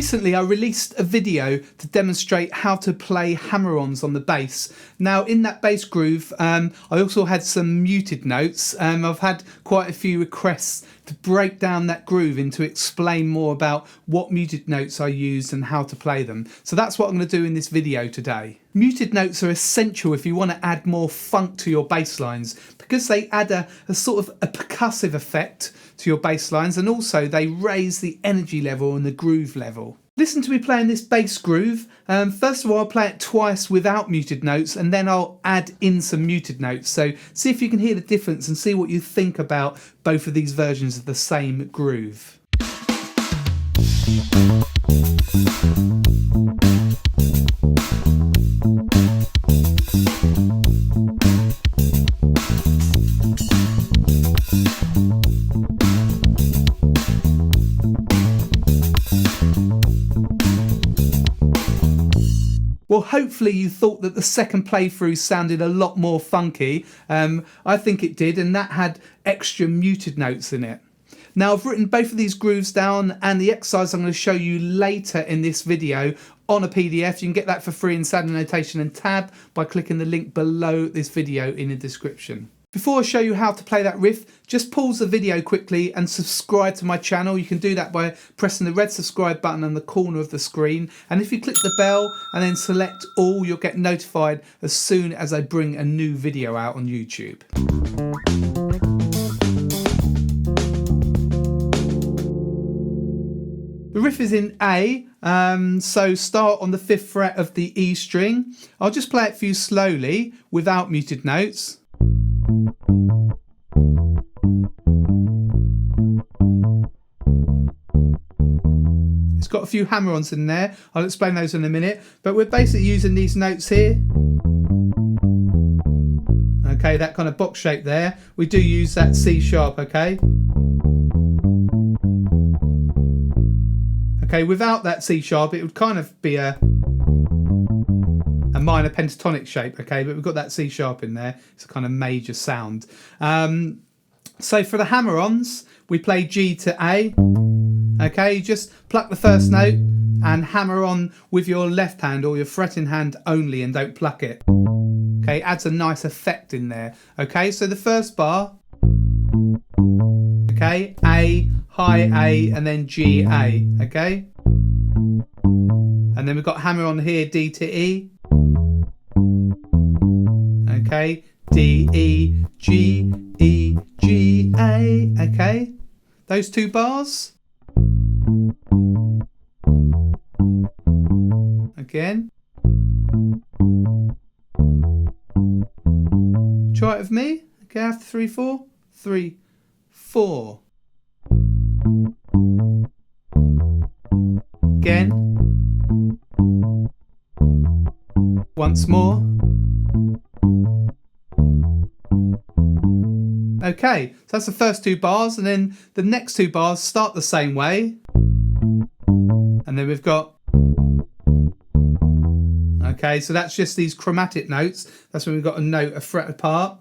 Recently I released a video to demonstrate how to play hammer-ons on the bass. Now in that bass groove I also had some muted notes. I've had quite a few requests to break down that groove and to explain more about what muted notes I use and how to play them. So that's what I'm going to do in this video today. Muted notes are essential if you want to add more funk to your bass lines, because they add a sort of a percussive effect to your bass lines, and also they raise the energy level and the groove level. Listen to me playing this bass groove. First of all, I'll play it twice without muted notes, and then I'll add in some muted notes. So see if you can hear the difference and see what you think about both of these versions of the same groove. Well, hopefully you thought that the second playthrough sounded a lot more funky. I think it did, and that had extra muted notes in it. Now I've written both of these grooves down, and the exercise I'm going to show you later in this video on a PDF. You can get that for free in Sound Notation and Tab by clicking the link below this video in the description. Before I show you how to play that riff, just pause the video quickly and subscribe to my channel. You can do that by pressing the red subscribe button on the corner of the screen. And if you click the bell and then select all, you'll get notified as soon as I bring a new video out on YouTube. The riff is in A, so start on the 5th fret of the E string. I'll just play it for you slowly without muted notes. It's got a few hammer-ons in there. I'll explain those in a minute, but we're basically using these notes here. Okay, that kind of box shape there. We do use that C sharp, okay? Okay, without that C sharp it would kind of be a minor pentatonic shape, okay, but we've got that C sharp in there. It's a kind of major sound. So for the hammer-ons, we play G to A. Okay, you just pluck the first note and hammer on with your left hand or your fretting hand only, and don't pluck it. Okay, adds a nice effect in there. Okay, so the first bar, okay, A, high A, and then G, A, okay? And then we've got hammer on here, D to E. Okay, D, E, G, E, G, A, okay? Those two bars. Again. Try it with me. Okay, after 3, 4. 3, 4. Again. Once more. Okay, so that's the first 2 bars, and then the next 2 bars start the same way. And then we've got, okay, so that's just these chromatic notes. That's when we've got a note a fret apart.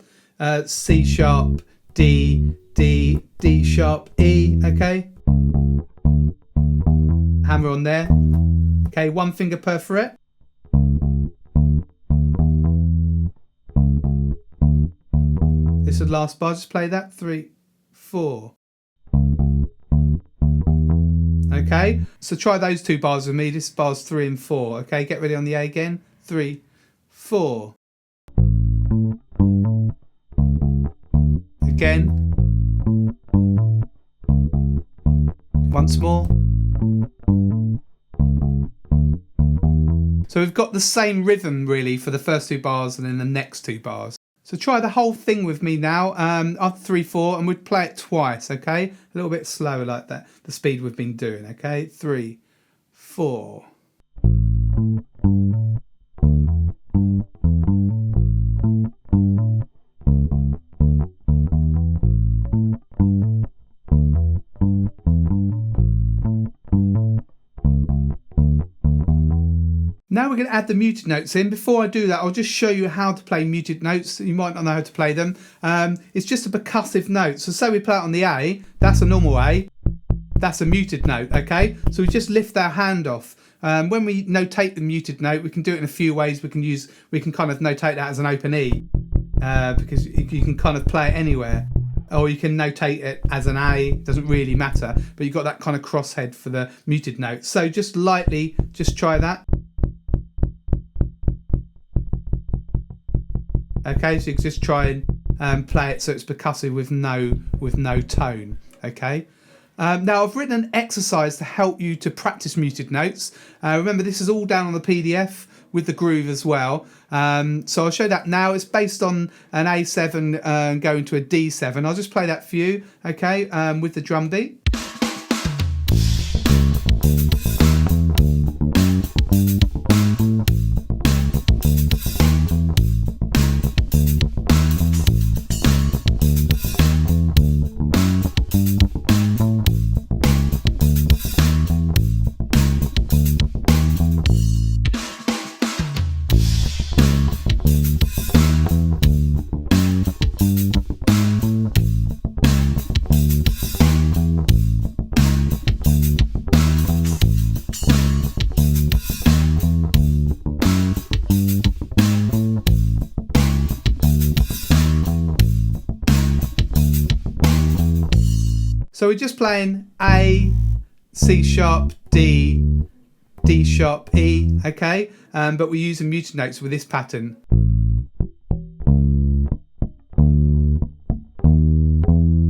C sharp, D, D, D sharp, E, okay? Hammer on there. Okay, 1 finger per fret. This is the last bar, just play that, 3, 4. Okay, so try those 2 bars with me. This is bars 3 and 4. Okay, get ready on the A again. 3, 4. Again. Once more. So we've got the same rhythm really for the first 2 bars and then the next 2 bars. So try the whole thing with me now, after 3, 4, and we'd play it twice, okay? A little bit slower like that, the speed we've been doing, okay? 3, 4. Now we're going to add the muted notes in. Before I do that, I'll just show you how to play muted notes. You might not know how to play them. It's just a percussive note. So say we play it on the A, that's a normal A. that's a muted note. Okay, so we just lift our hand off. When we notate the muted note, we can do it in a few ways. We can kind of notate that as an open E, because you can kind of play it anywhere, or you can notate it as an A. Doesn't really matter, but you've got that kind of crosshead for the muted note. So just lightly, just try that. Okay, so you can just try and play it so it's percussive with no tone. Okay. Now I've written an exercise to help you to practice muted notes. Remember, this is all down on the PDF with the groove as well. So I'll show that now. It's based on an A7 going to a D7. I'll just play that for you, okay, with the drum beat. So we're just playing A, C sharp, D, D sharp, E, okay? But we're using muted notes with this pattern.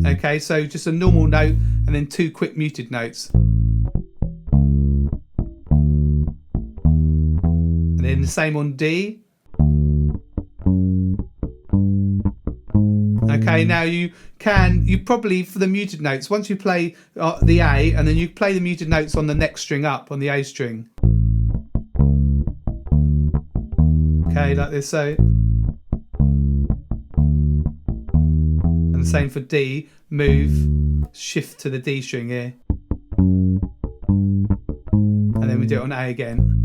Okay, so just a normal note and then two quick muted notes. And then the same on D. Okay, now you probably, for the muted notes, once you play the A, and then you play the muted notes on the next string up, on the A string. Okay, like this, so. And the same for D, move, shift to the D string here. And then we do it on A again.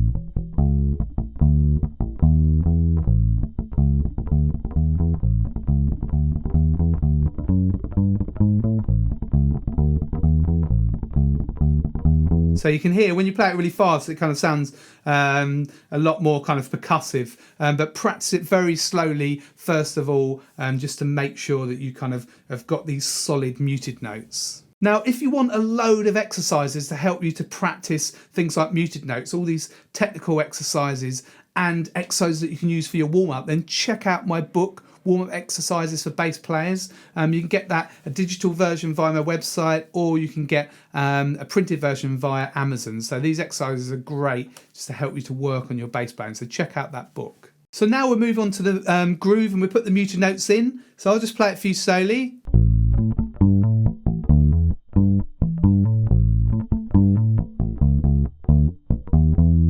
So you can hear when you play it really fast, it kind of sounds a lot more kind of percussive, but practice it very slowly first of all, just to make sure that you kind of have got these solid muted notes. Now, if you want a load of exercises to help you to practice things like muted notes, all these technical exercises and exercises that you can use for your warm-up, then check out my book, Warm-Up Exercises for Bass Players. You can get that, a digital version via my website, or you can get a printed version via Amazon. So these exercises are great just to help you to work on your bass playing. So check out that book. So now we'll move on to the groove, and we put the muted notes in. So I'll just play it for you slowly.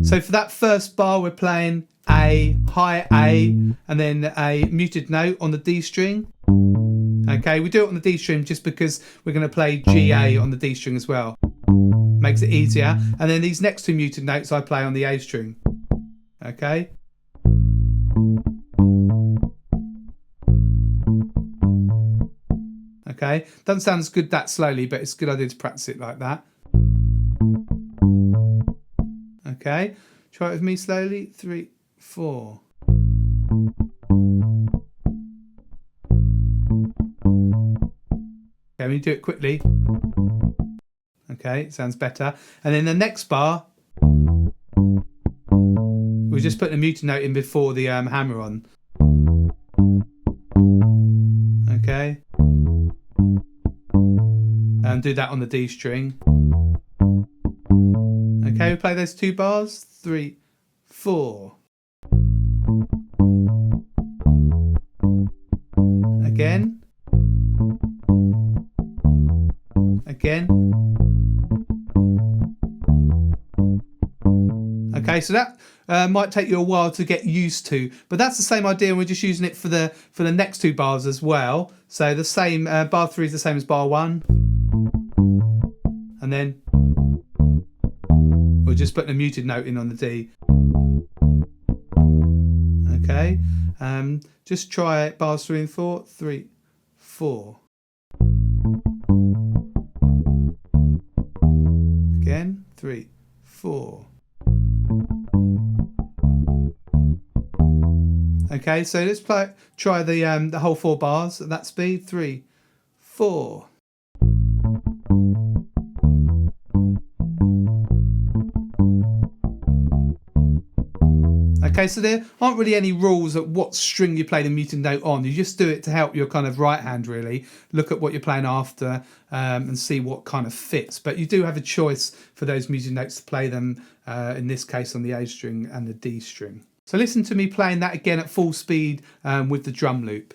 So for that first bar, we're playing A, high A, and then a muted note on the D string. Okay, we do it on the D string just because we're going to play G, A on the D string as well. Makes it easier. And then these next two muted notes I play on the A string. Okay. Okay, doesn't sound as good that slowly, but it's a good idea to practice it like that. Okay, try it with me slowly. 3, 4. Okay, we do it quickly. Okay, sounds better. And then the next bar, we're just putting a muted note in before the hammer on. Okay. And do that on the D string. Okay, we play those 2 bars. 3, 4. Again. Again. Okay, so that might take you a while to get used to, but that's the same idea, and we're just using it for the next 2 bars as well. So the same, bar 3 is the same as bar 1, and then we're just putting a muted note in on the D. Okay, just try it, bars 3 and 4. 3, 4. 3, 4. Okay, so let's try the whole 4 bars at that speed. 3, 4. Okay, so there aren't really any rules at what string you play the muted note on. You just do it to help your kind of right hand really. Look at what you're playing after and see what kind of fits. But you do have a choice for those muted notes to play them, in this case on the A string and the D string. So listen to me playing that again at full speed with the drum loop.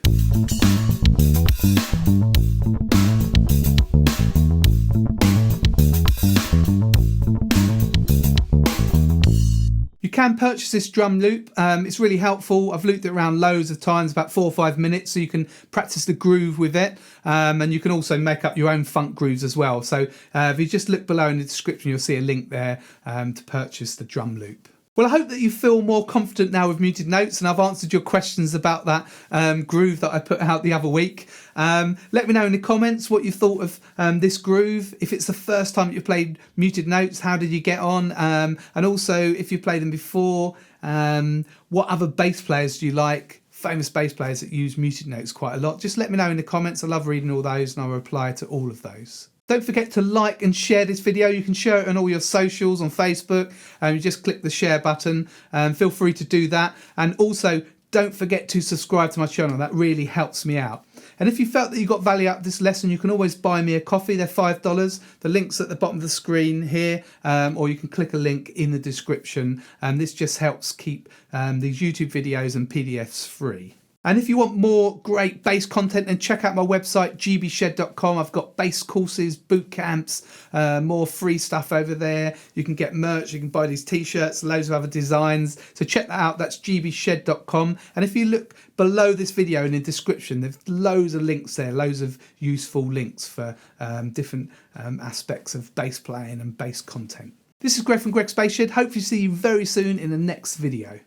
You can purchase this drum loop. It's really helpful. I've looped it around loads of times, about 4 or 5 minutes, so you can practice the groove with it. And you can also make up your own funk grooves as well. So if you just look below in the description, you'll see a link there to purchase the drum loop. Well, I hope that you feel more confident now with muted notes, and I've answered your questions about that groove that I put out the other week. Let me know in the comments what you thought of this groove. If it's the first time that you played muted notes, how did you get on? And also, if you played them before, what other bass players do you like? Famous bass players that use muted notes quite a lot. Just let me know in the comments. I love reading all those and I'll reply to all of those. Don't forget to like and share this video. You can share it on all your socials, on Facebook. You just click the share button. Feel free to do that. And also, don't forget to subscribe to my channel. That really helps me out. And if you felt that you got value out of this lesson, you can always buy me a coffee. They're $5. The link's at the bottom of the screen here, or you can click a link in the description. This just helps keep these YouTube videos and PDFs free. And if you want more great bass content, then check out my website, gbshed.com. I've got bass courses, boot camps, more free stuff over there. You can get merch, you can buy these t-shirts, loads of other designs. So check that out, that's gbshed.com. And if you look below this video in the description, there's loads of links there, loads of useful links for different aspects of bass playing and bass content. This is Greg from Greg's Bass Shed. Hopefully see you very soon in the next video.